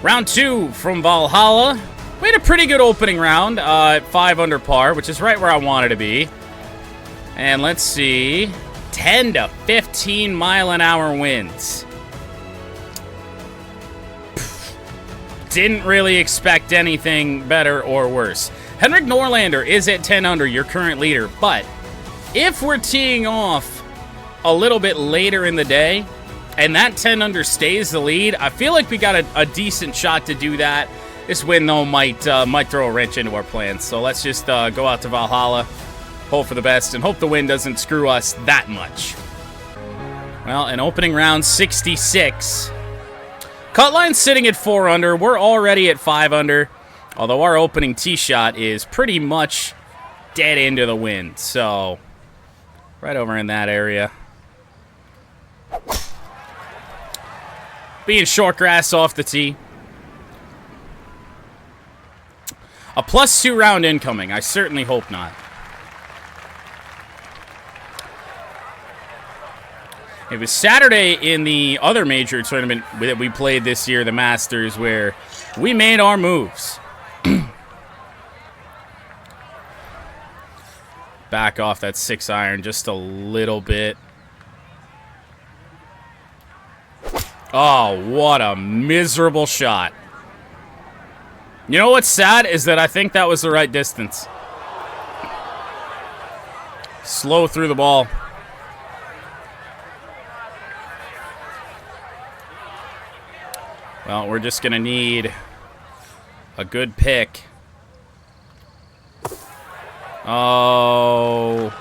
Round 2 from Valhalla. We had a pretty good opening round at 5 under par, which is right where I wanted to be. And let's see, 10 to 15 mile an hour winds. Didn't really expect anything better or worse. Henrik Norlander is at 10 under, your current leader, but if we're teeing off a little bit later in the day, and that 10 under stays the lead, I feel like we got a decent shot to do that. This win, though, might throw a wrench into our plans. So let's just go out to Valhalla, hope for the best, and hope the wind doesn't screw us that much. Well, in opening round 66, cut line sitting at 4 under. We're already at 5 under, although our opening tee shot is pretty much dead into the wind. So right over in that area. Being short grass off the tee. A +2 round incoming. I certainly hope not. It was Saturday in the other major tournament that we played this year, the Masters, where we made our moves. Back off that 6-iron just a little bit. Oh, what a miserable shot. You know what's sad is that I think that was the right distance. Slow through the ball. Well, we're just going to need a good pick. Oh.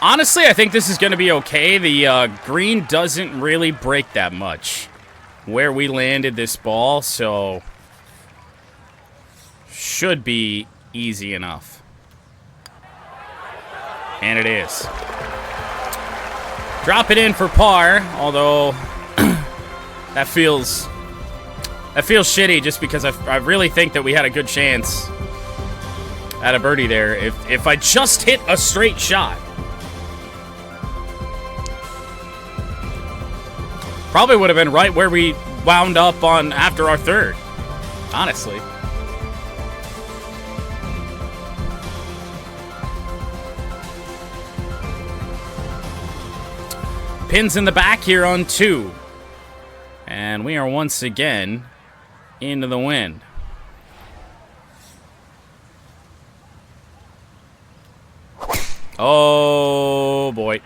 Honestly, I think this is going to be okay. The green doesn't really break that much where we landed this ball, so should be easy enough. And it is. Drop it in for par, although that feels shitty just because I really think that we had a good chance at a birdie there if I just hit a straight shot. Probably would have been right where we wound up on after our third, honestly. Pins in the back here on 2. And we are once again into the wind. Oh, boy.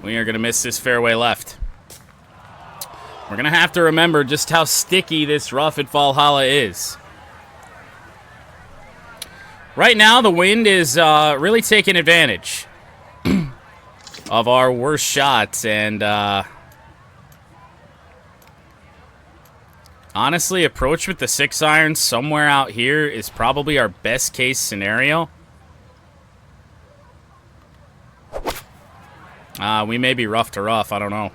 We are going to miss this fairway left. We're going to have to remember just how sticky this rough at Valhalla is. Right now, the wind is really taking advantage of our worst shots. And honestly, approach with the 6-iron somewhere out here is probably our best case scenario. We may be rough to rough. I don't know.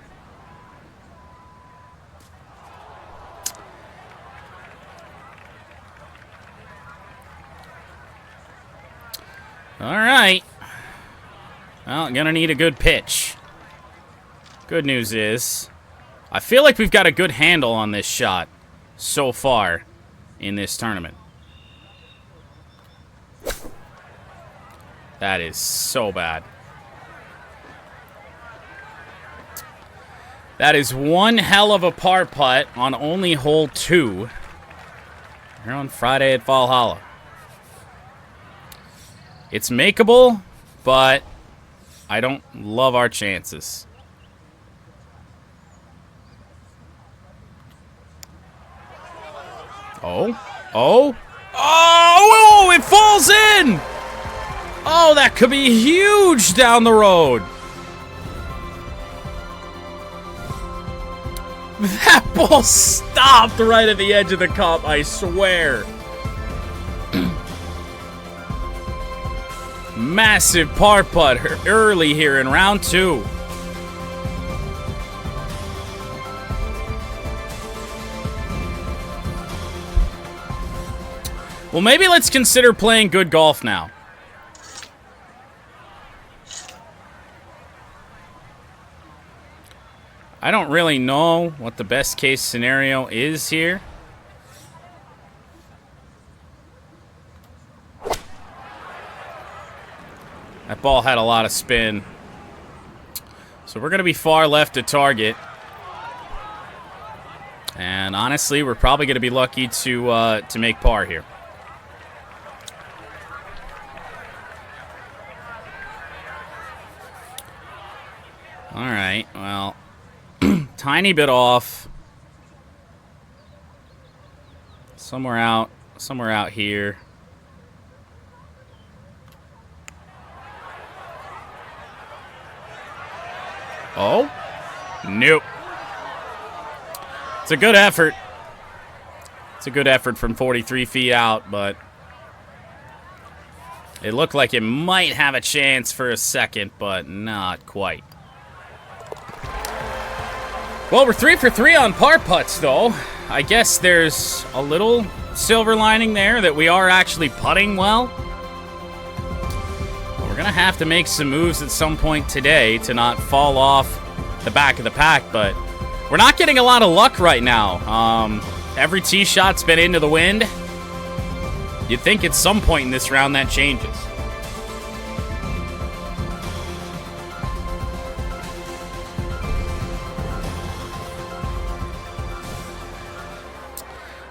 All right. Well, gonna need a good pitch. Good news is, I feel like we've got a good handle on this shot so far in this tournament. That is so bad. That is one hell of a par putt on only hole 2 here on Friday at Valhalla. It's makeable, but I don't love our chances. Oh, it falls in! Oh, that could be huge down the road. That ball stopped right at the edge of the cup, I swear. Massive par putt early here in round 2. Well, maybe let's consider playing good golf now. I don't really know what the best case scenario is here. That ball had a lot of spin. So we're going to be far left to target. And honestly, we're probably going to be lucky to make par here. All right, well, tiny bit off. Somewhere out here. Oh, nope. It's a good effort. It's a good effort from 43 feet out, but it looked like it might have a chance for a second, but not quite. Well, we're 3 for 3 on par putts, though. I guess there's a little silver lining there that we are actually putting well. But we're going to have to make some moves at some point today to not fall off the back of the pack, but we're not getting a lot of luck right now. Every tee shot's been into the wind. You'd think at some point in this round that changes.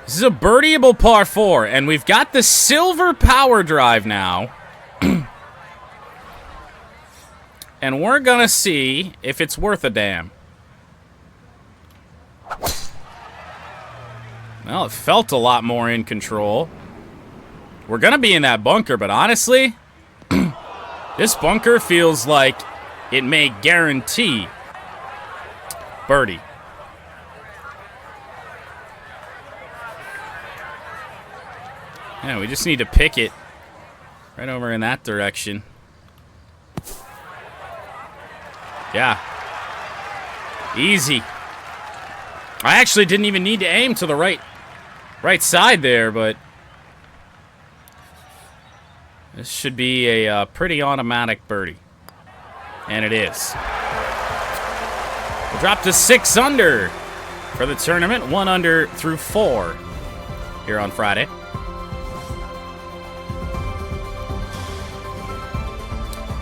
This is a birdieable par 4, and we've got the silver power drive now. And we're going to see if it's worth a damn. Well, it felt a lot more in control. We're going to be in that bunker, but honestly, this bunker feels like it may guarantee birdie. Yeah, we just need to pick it right over in that direction. Yeah. Easy. I actually didn't even need to aim to the right side there, but this should be a pretty automatic birdie. And it is. We'll drop to 6 under for the tournament. 1 under through 4 here on Friday.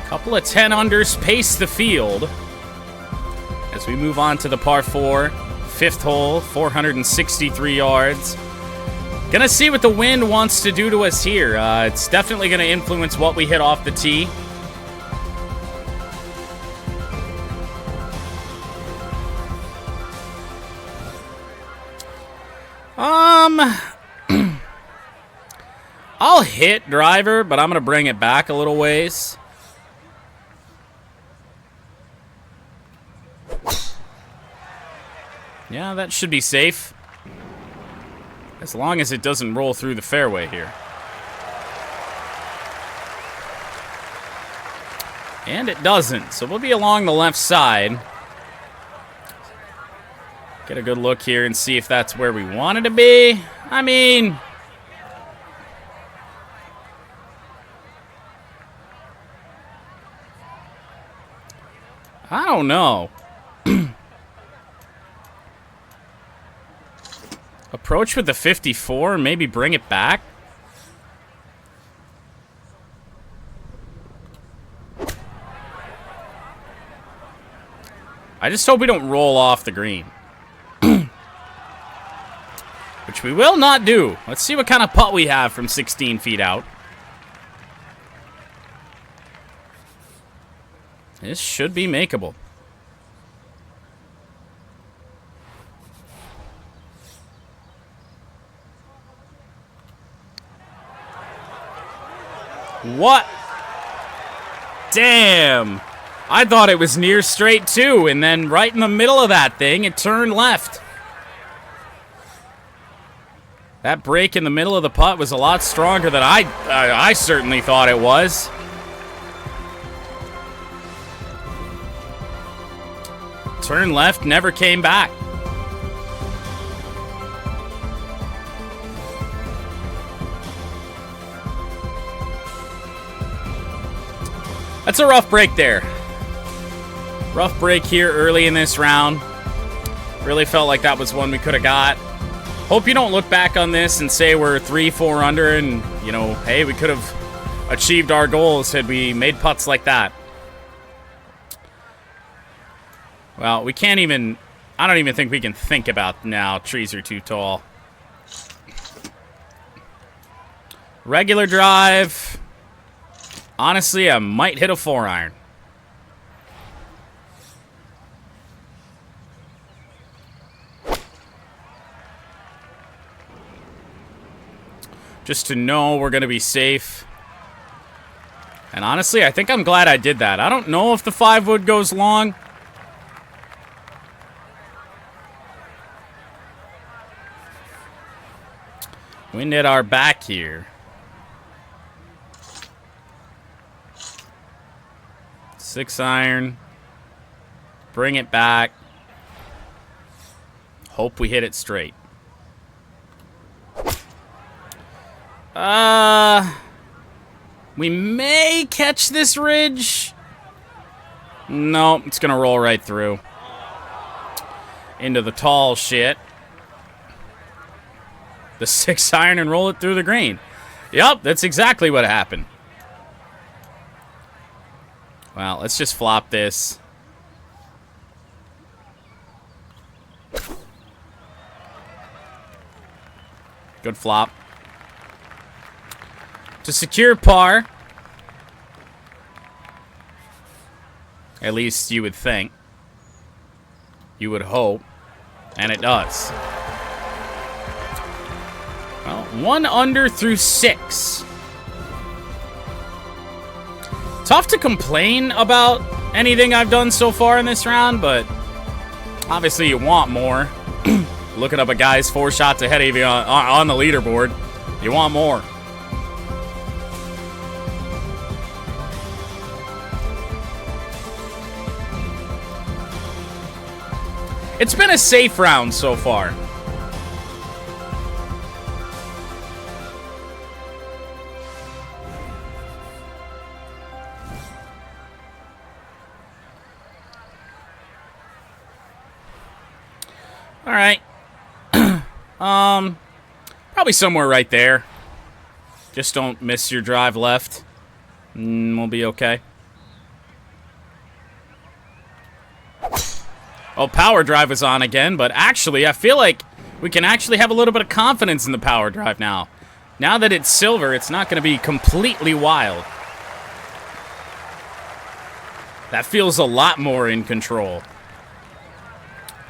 Couple of 10 unders pace the field as we move on to the par 4, 5th hole, 463 yards. Gonna see what the wind wants to do to us here. It's definitely gonna influence what we hit off the tee. I'll hit driver, but I'm gonna bring it back a little ways. Yeah, that should be safe. As long as it doesn't roll through the fairway here. And it doesn't, so we'll be along the left side. Get a good look here and see if that's where we wanted to be. I mean, I don't know. Approach with the 54 and maybe bring it back. I just hope we don't roll off the green. Which we will not do. Let's see what kind of putt we have from 16 feet out. This should be makeable. What? Damn. I thought it was near straight too, and then right in the middle of that thing, it turned left. That break in the middle of the putt was a lot stronger than I certainly thought it was. Turn left, never came back. That's a rough break there. Rough break here early in this round. Really felt like that was one we could have got. Hope you don't look back on this and say we're 3-4 under and, you know, hey, we could have achieved our goals had we made putts like that. Well, we can't even... I don't even think we can think about now. Trees are too tall. Regular drive. Honestly, I might hit a 4-iron. Just to know we're going to be safe. And honestly, I think I'm glad I did that. I don't know if the 5-wood goes long. Wind at our back here. 6-iron. Bring it back. Hope we hit it straight. We may catch this ridge. No, it's gonna roll right through. Into the tall shit. The 6-iron and roll it through the green. Yup, that's exactly what happened. Well, let's just flop this. Good flop. To secure par. At least you would think. You would hope. And it does. Well, 1 under through 6. Tough to complain about anything I've done so far in this round, but obviously you want more. Looking up a guy's 4 shots ahead of you on the leaderboard. You want more. It's been a safe round so far. All right. Probably somewhere right there. Just don't miss your drive left. We'll be okay. Oh, power drive is on again, but actually, I feel like we can actually have a little bit of confidence in the power drive now. Now that it's silver, it's not going to be completely wild. That feels a lot more in control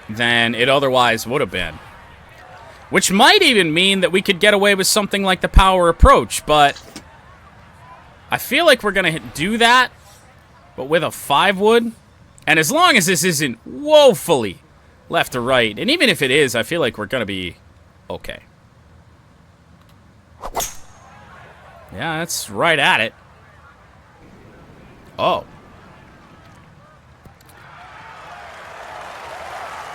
than it otherwise would have been. Which might even mean that we could get away with something like the power approach, but I feel like we're going to do that, but with a 5-wood. And as long as this isn't woefully left to right, and even if it is, I feel like we're going to be okay. Yeah, that's right at it. Oh.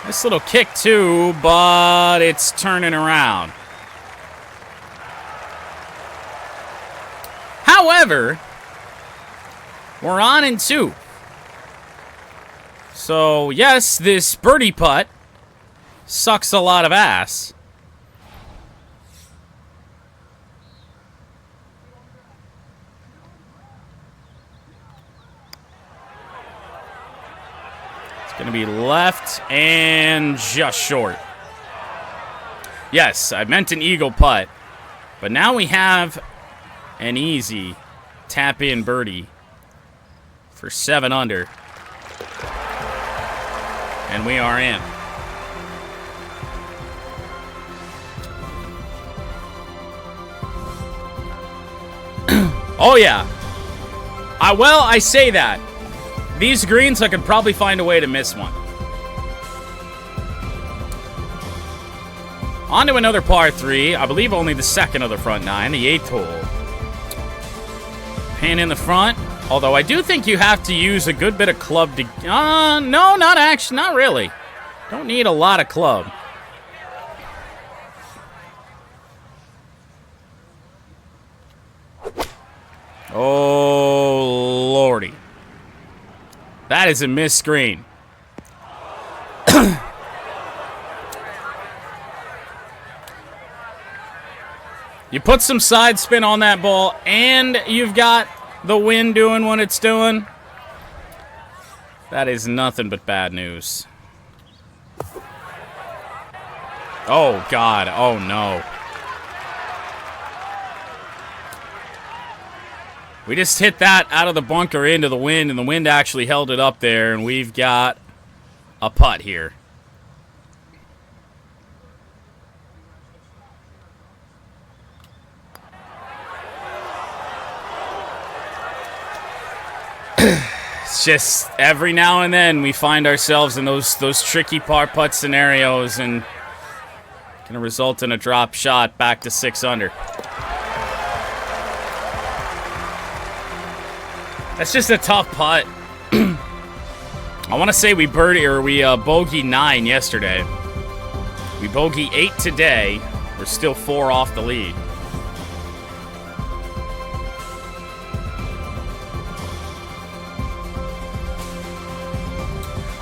Nice little kick, too, but it's turning around. However, we're on in 2. So, yes, this birdie putt sucks a lot of ass. It's going to be left and just short. Yes, I meant an eagle putt. But now we have an easy tap-in birdie for 7 under. And we are in. Oh, yeah. I say that. These greens, I could probably find a way to miss one. On to another par 3. I believe only the second of the front 9, the 8th hole. Pin in the front. Although I do think you have to use a good bit of club to... no, not really. Don't need a lot of club. Oh, lordy. That is a missed screen. You put some side spin on that ball, and you've got the wind doing what it's doing. That is nothing but bad news. Oh, God. Oh, no. We just hit that out of the bunker into the wind, and the wind actually held it up there, and we've got a putt here. It's just every now and then we find ourselves in those tricky par putt scenarios, and going to result in a drop shot back to 6 under. That's just a tough putt. I want to say we bogeyed 9 yesterday. We bogey 8 today. We're still 4 off the lead.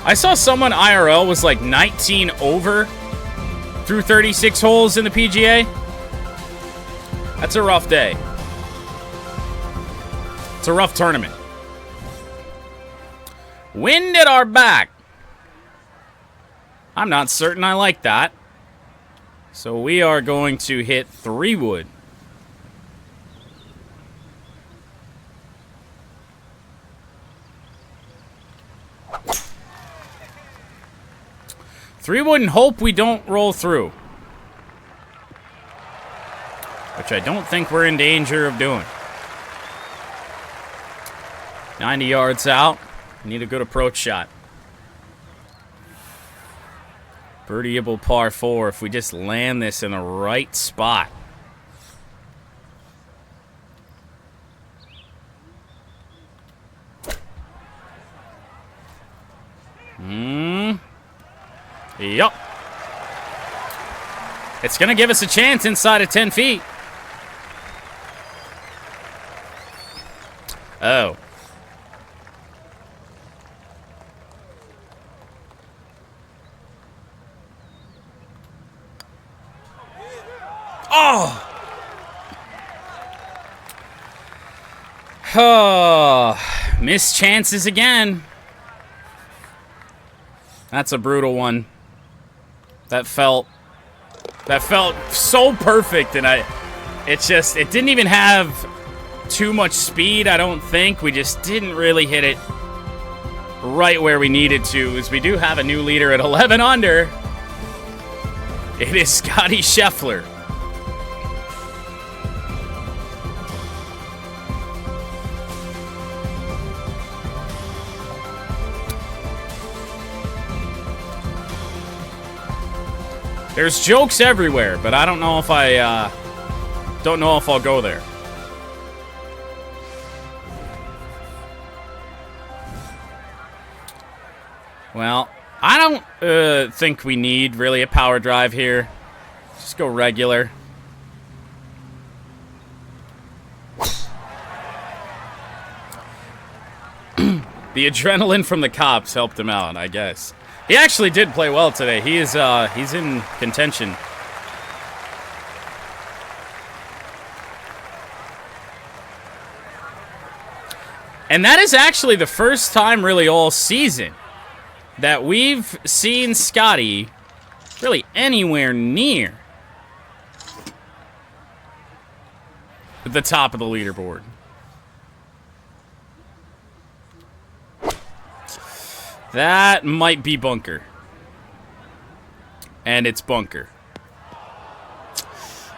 I saw someone IRL was like 19 over through 36 holes in the PGA. That's a rough day. It's a rough tournament. Wind at our back. I'm not certain I like that. So we are going to hit 3 wood. Three wood and hope we don't roll through. Which I don't think we're in danger of doing. 90 yards out. Need a good approach shot. Birdieable par 4 if we just land this in the right spot. Yup. It's going to give us a chance inside of 10 feet. Oh. Oh. Missed chances again. That's a brutal one. That felt so perfect, and it didn't even have too much speed, I don't think. We just didn't really hit it right where we needed to, as we do have a new leader at 11 under. It is Scotty Scheffler. There's jokes everywhere, but I don't know if I'll go there. Well, I don't think we need really a power drive here. Just go regular. The adrenaline from the cops helped him out, I guess. He actually did play well today. He's in contention. And that is actually the first time really all season that we've seen Scotty really anywhere near the top of the leaderboard. That might be bunker. And it's bunker.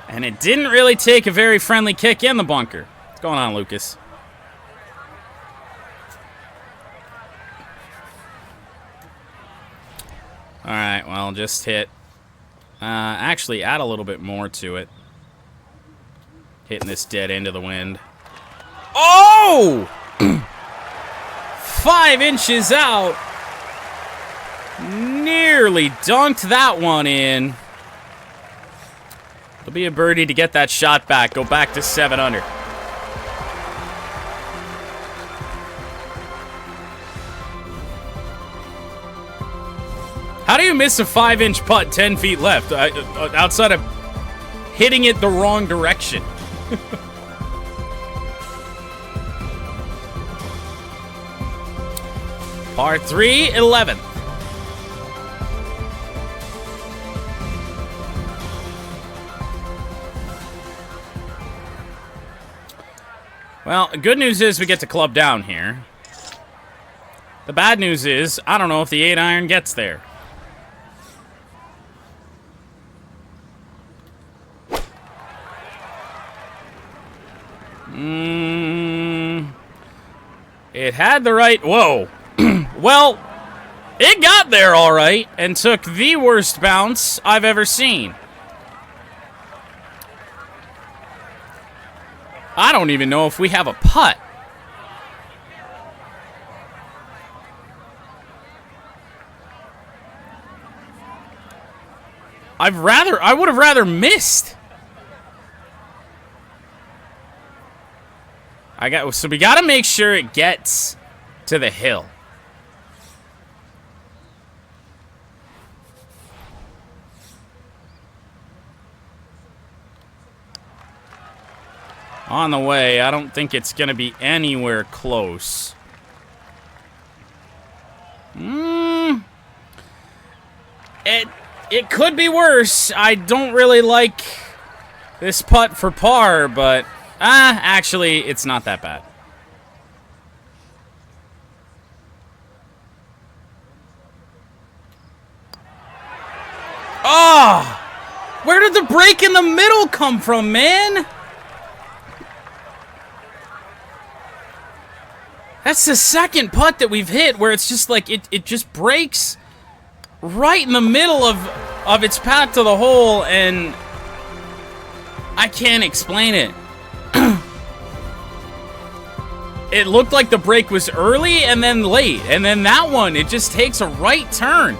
And it didn't really take a very friendly kick in the bunker. What's going on, Lucas? Alright, well, just hit. Actually, add a little bit more to it. Hitting this dead end of the wind. Oh! 5 inches out. Nearly dunked that one in. It'll be a birdie to get that shot back. Go back to 7 under. How do you miss a 5-inch putt 10 feet left? Outside of hitting it the wrong direction. Par 3, 11th. Well, good news is we get to club down here. The bad news is, I don't know if the 8-iron gets there. It had the right... Whoa. Well, it got there all right and took the worst bounce I've ever seen. I don't even know if we have a putt. I would have rather missed. So we got to make sure it gets to the hill. On the way, I don't think it's going to be anywhere close. It could be worse. I don't really like this putt for par, but actually, it's not that bad. Oh! Where did the break in the middle come from, man? That's the second putt that we've hit where it's just like it just breaks right in the middle of its path to the hole, and I can't explain it. It looked like the break was early and then late, and then that one, it just takes a right turn.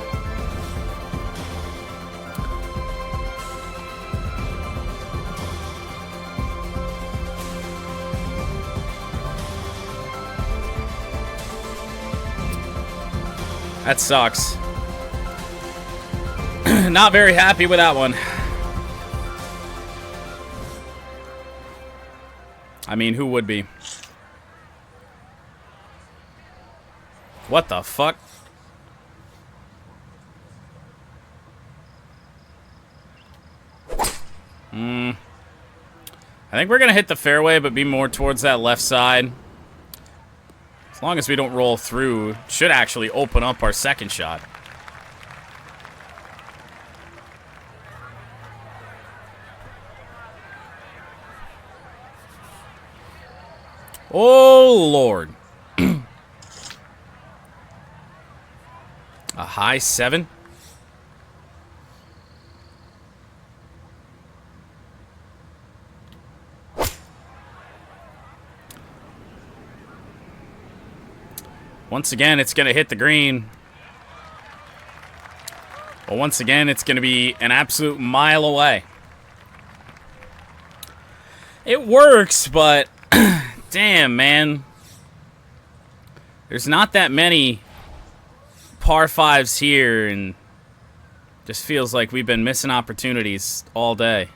That sucks. Not very happy with that one. I mean, who would be? What the fuck? I think we're gonna hit the fairway, but be more towards that left side. As long as we don't roll through, should actually open up our second shot. Oh, Lord. A high 7. Once again, it's going to hit the green. But once again, it's going to be an absolute mile away. It works, but damn, man. There's not that many par 5s here, and just feels like we've been missing opportunities all day.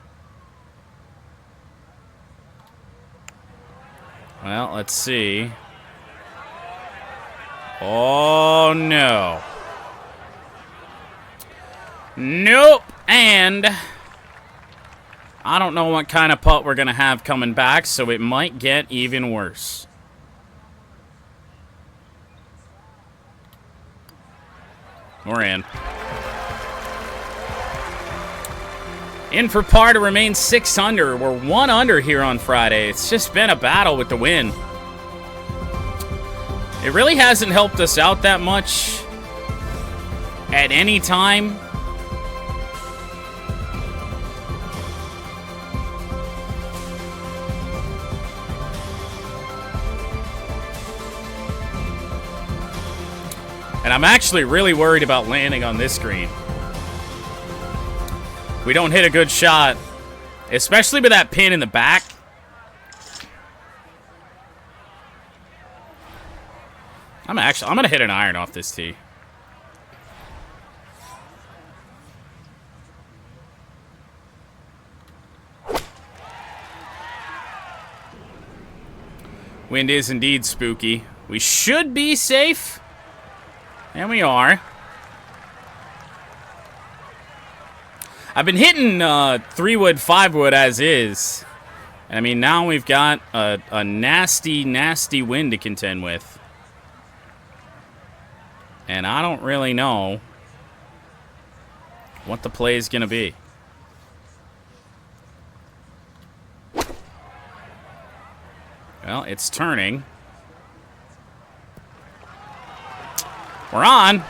Well, let's see. Oh, no. Nope. And I don't know what kind of putt we're going to have coming back, so it might get even worse. We're in. In for par to remain 6 under. We're 1 under here on Friday. It's just been a battle with the wind. It really hasn't helped us out that much at any time. And I'm actually really worried about landing on this green. We don't hit a good shot, especially with that pin in the back. I'm gonna hit an iron off this tee. Wind is indeed spooky. We should be safe. And we are. I've been hitting 3-wood, 5-wood as is. And I mean, now we've got a nasty, nasty wind to contend with. And I don't really know what the play is going to be. Well, it's turning. We're on.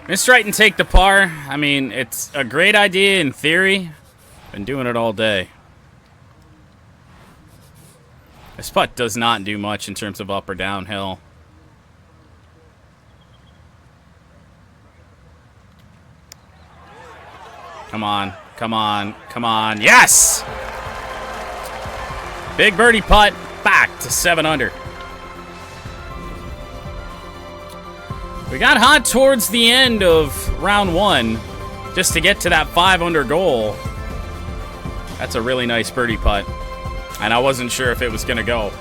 Miss right and take the par. I mean, it's a great idea in theory. Been doing it all day. This putt does not do much in terms of up or downhill. Come on, come on, come on. Yes! Big birdie putt, back to 7 under. We got hot towards the end of round 1 just to get to that 5 under goal. That's a really nice birdie putt. And I wasn't sure if it was going to go.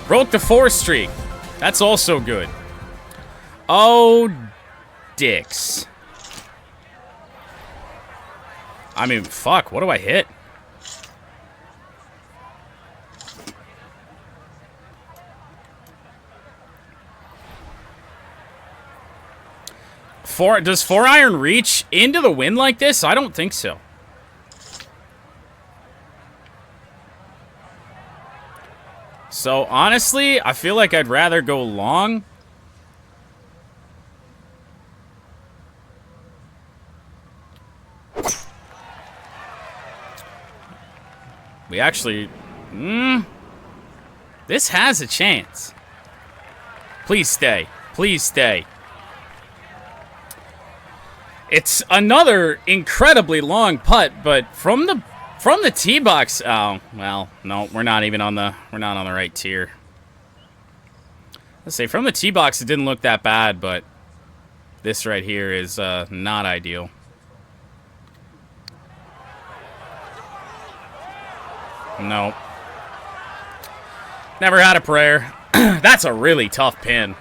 Broke the 4 streak. That's also good. Oh, dicks. I mean, fuck, what do I hit? Does 4-iron reach into the wind like this? I don't think so. So, honestly, I feel like I'd rather go long. We actually... this has a chance. Please stay. Please stay. It's another incredibly long putt, but from the tee box. Oh, well, no, we're not on the right tier. Let's say from the tee box, it didn't look that bad, but this right here is not ideal. No. Never had a prayer. That's a really tough pin.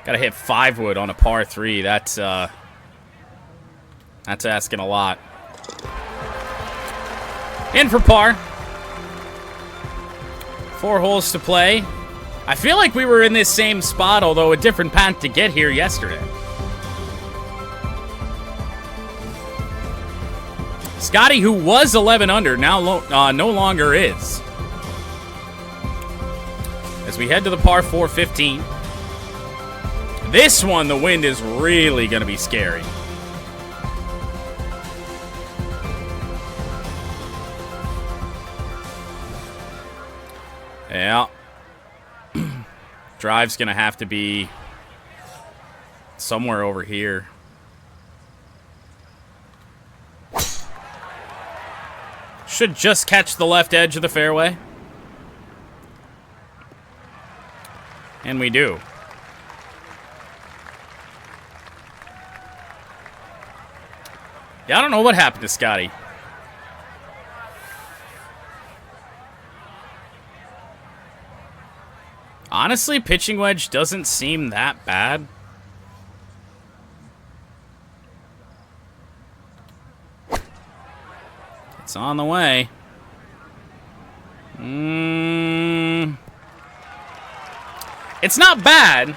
Gotta hit 5-wood on a par 3. That's asking a lot. In for par. 4 holes to play. I feel like we were in this same spot, although a different path to get here yesterday. Scotty, who was 11 under, now no longer is. As we head to the par 4 15. This one, the wind is really going to be scary. Yeah. Drive's going to have to be somewhere over here. Should just catch the left edge of the fairway. And we do. Yeah, I don't know what happened to Scotty. Honestly, pitching wedge doesn't seem that bad. It's on the way. It's not bad.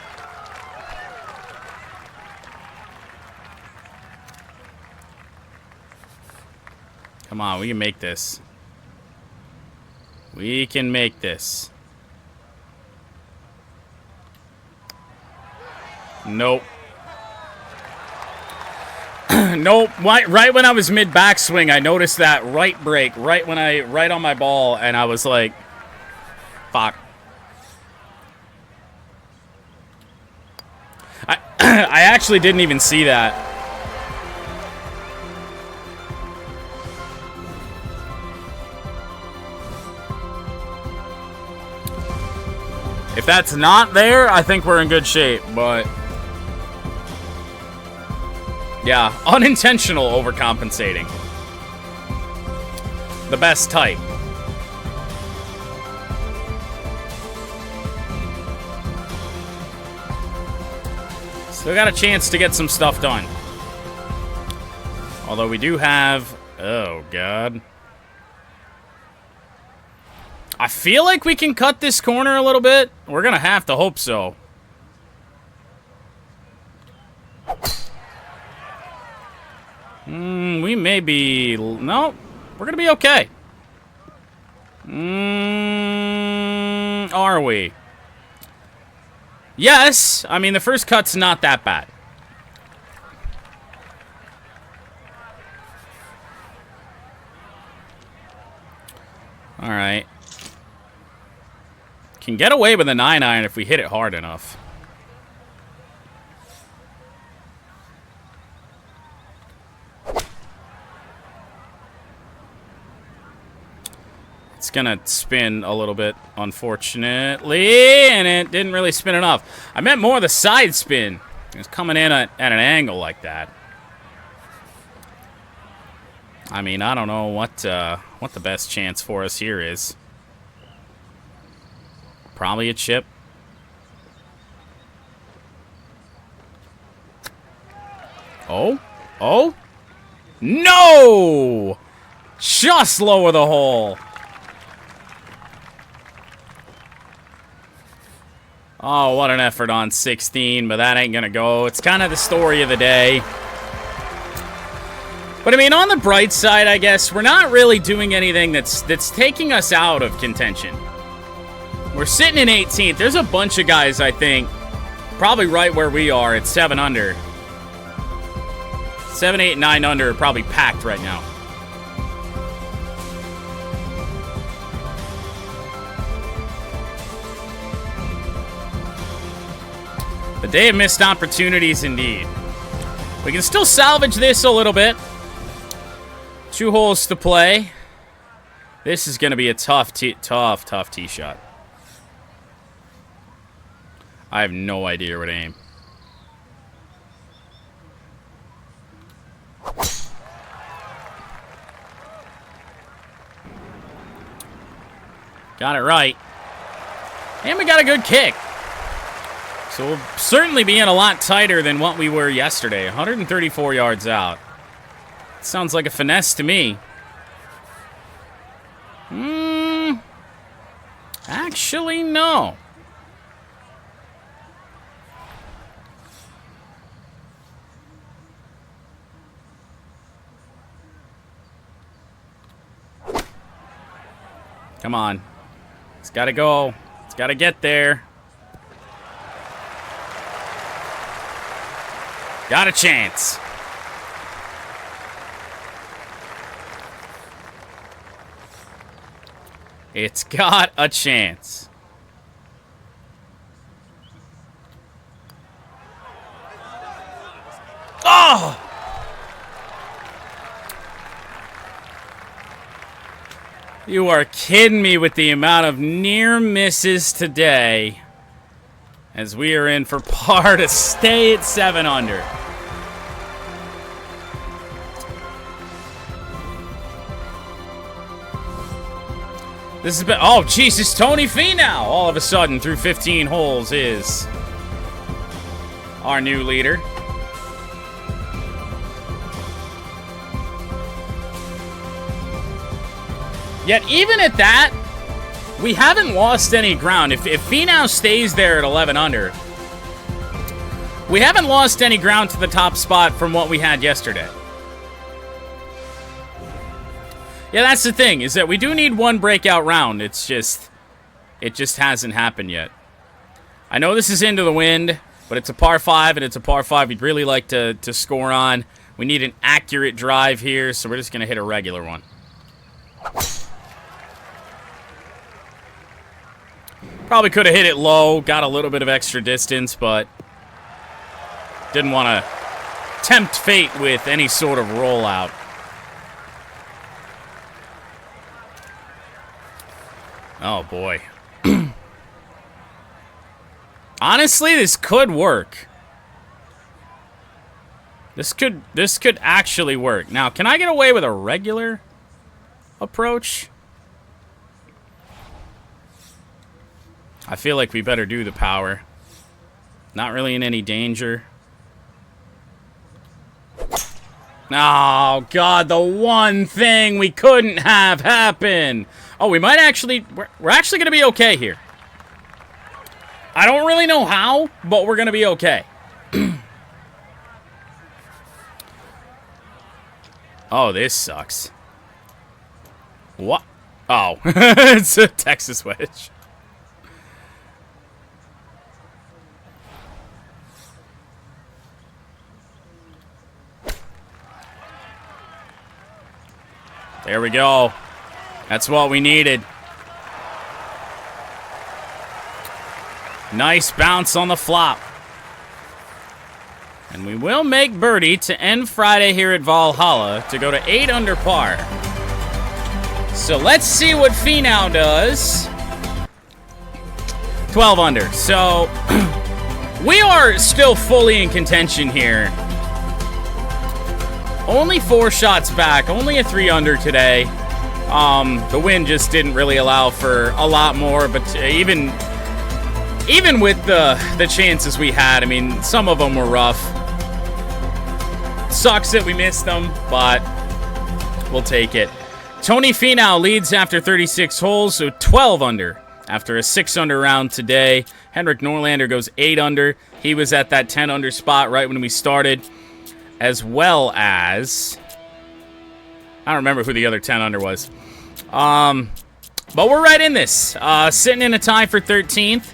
Come on, we can make this. We can make this. Nope. Nope. Right when I was mid backswing, I noticed that right break right on my ball, and I was like, fuck. I actually didn't even see that. If that's not there, I think we're in good shape, but... yeah, unintentional overcompensating. The best type. Still got a chance to get some stuff done. Although we do have... oh, God. I feel like we can cut this corner a little bit. We're going to have to hope so. We may be... no, we're going to be okay. Are we? Yes. I mean, the first cut's not that bad. All right. Can get away with a 9-iron if we hit it hard enough. It's gonna spin a little bit, unfortunately, and it didn't really spin enough. I meant more the side spin. It was coming in at an angle like that. I mean, I don't know what the best chance for us here is. Probably a chip. Oh? Oh? No! Just lower the hole. Oh, what an effort on 16, but that ain't gonna go. It's kind of the story of the day. But I mean, on the bright side, I guess, we're not really doing anything that's taking us out of contention. We're sitting in 18th. There's a bunch of guys, I think, probably right where we are at 7 under. 7, 8, 9 under are probably packed right now. The day of missed opportunities, indeed. We can still salvage this a little bit. 2 holes to play. This is going to be a tough tee shot. I have no idea where to aim. Got it right. And we got a good kick. So we'll certainly be in a lot tighter than what we were yesterday. 134 yards out. Sounds like a finesse to me. Actually, no. Come on. It's got to go. It's got to get there. Got a chance. It's got a chance. Oh! You are kidding me with the amount of near misses today. As we are in for par to stay at 7 under. This has been... oh, Jesus, Tony Finau, all of a sudden, through 15 holes, is our new leader. Yet, even at that, we haven't lost any ground. If Finau stays there at 11 under, we haven't lost any ground to the top spot from what we had yesterday. Yeah, that's the thing, is that we do need one breakout round. It just hasn't happened yet. I know this is into the wind, but it's a par 5, and it's a par 5 we'd really like to score on. We need an accurate drive here, so we're just going to hit a regular one. Probably could have hit it low, got a little bit of extra distance, but didn't want to tempt fate with any sort of rollout. Oh, boy. Honestly, this could work. This could actually work. Now, can I get away with a regular approach? I feel like we better do the power. Not really in any danger. Oh, God, the one thing we couldn't have happen. Oh, we might actually... We're actually going to be okay here. I don't really know how, but we're going to be okay. Oh, this sucks. What? Oh, it's a Texas wedge. There we go. That's what we needed. Nice bounce on the flop. And we will make birdie to end Friday here at Valhalla to go to 8 under par. So let's see what Finau does. 12 under. So we are still fully in contention here. Only 4 shots back. Only a 3 under today. The wind just didn't really allow for a lot more, but even with the chances we had, I mean, some of them were rough. Sucks that we missed them, but we'll take it. Tony Finau leads after 36 holes, so 12 under after a 6 under round today. Henrik Norlander goes 8 under. He was at that 10 under spot right when we started, as well as... I don't remember who the other 10 under was. But we're right in this. Sitting in a tie for 13th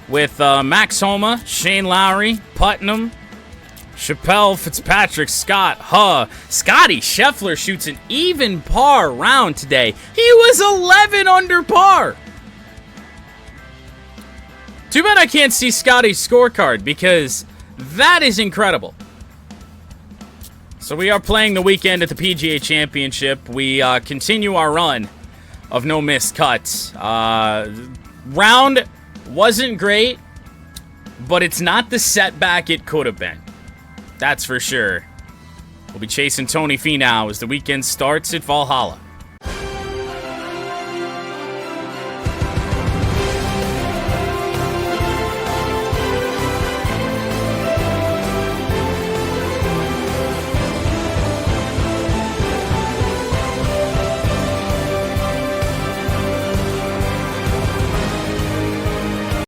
with Max Homa, Shane Lowry, Putnam, Chappelle, Fitzpatrick, Scott, Scotty Scheffler shoots an even par round today. He was 11 under par. Too bad I can't see Scotty's scorecard because that is incredible. So we are playing the weekend at the PGA Championship. We continue our run of no missed cuts. Round wasn't great, but it's not the setback it could have been. That's for sure. We'll be chasing Tony Finau as the weekend starts at Valhalla.